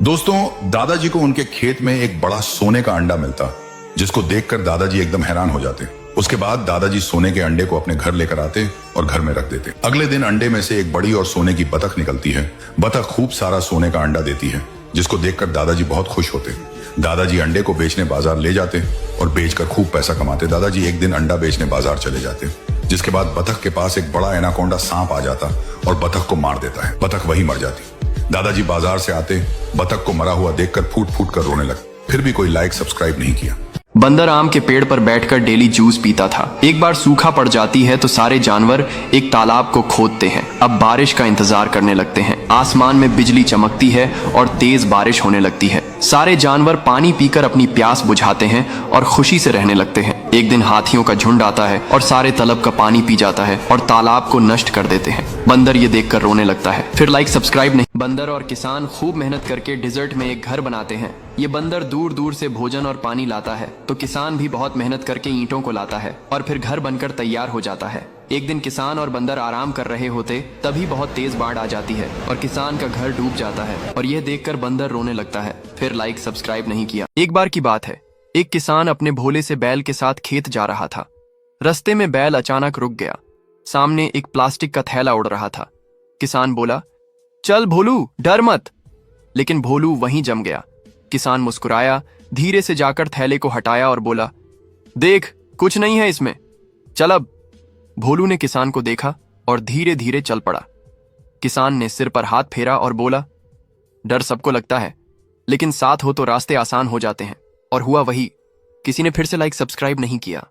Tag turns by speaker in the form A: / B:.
A: दोस्तों, दादाजी को उनके खेत में एक बड़ा सोने का अंडा मिलता, जिसको देखकर दादाजी एकदम हैरान हो जाते। उसके बाद दादाजी सोने के अंडे को अपने घर लेकर आते और घर में रख देते। अगले दिन अंडे में से एक बड़ी और सोने की बतख निकलती है। बतख खूब सारा सोने का अंडा देती है, जिसको देखकर दादाजी बहुत खुश होते। दादाजी अंडे को बेचने बाजार ले जाते और बेचकर खूब पैसा कमाते। दादाजी एक दिन अंडा बेचने बाजार चले जाते, जिसके बाद बतख के पास एक बड़ा एनाकोंडा सांप आ जाता और बतख को मार देता है। बतख वहीं मर जाती। दादाजी बाजार से आते, बतख को मरा हुआ देखकर फूट फूट कर रोने लगे। फिर भी कोई लाइक सब्सक्राइब नहीं किया।
B: बंदर आम के पेड़ पर बैठकर डेली जूस पीता था। एक बार सूखा पड़ जाती है तो सारे जानवर एक तालाब को खोदते हैं। अब बारिश का इंतजार करने लगते हैं। आसमान में बिजली चमकती है और तेज बारिश होने लगती है। सारे जानवर पानी पीकर अपनी प्यास बुझाते हैं और खुशी से रहने लगते हैं। एक दिन हाथियों का झुंड आता है और सारे तालाब का पानी पी जाता है और तालाब को नष्ट कर देते हैं। बंदर ये देखकर रोने लगता है। फिर लाइक सब्सक्राइब नहीं। बंदर और किसान खूब मेहनत करके डिजर्ट में एक घर बनाते हैं। ये बंदर दूर दूर से भोजन और पानी लाता है, तो किसान भी बहुत मेहनत करके ईंटों को लाता है और फिर घर बनकर तैयार हो जाता है। एक दिन किसान और बंदर आराम कर रहे होते, तभी बहुत तेज बाढ़ आ जाती है और किसान का घर डूब जाता है और यह देखकर बंदर रोने लगता है। फिर लाइक सब्सक्राइब नहीं किया। एक बार की बात है, एक किसान अपने भोले से बैल के साथ खेत जा रहा था। रास्ते में बैल अचानक रुक गया। सामने एक प्लास्टिक का थैला उड़ रहा था। किसान बोला, चल भोलू, डर मत। लेकिन भोलू वहीं जम गया। किसान मुस्कुराया, धीरे से जाकर थैले को हटाया और बोला, देख, कुछ नहीं है इसमें, चल अब। भोलू ने किसान को देखा और धीरे धीरे चल पड़ा। किसान ने सिर पर हाथ फेरा और बोला, डर सबको लगता है, लेकिन साथ हो तो रास्ते आसान हो जाते हैं। और हुआ वही। किसी ने फिर से लाइक सब्सक्राइब नहीं किया।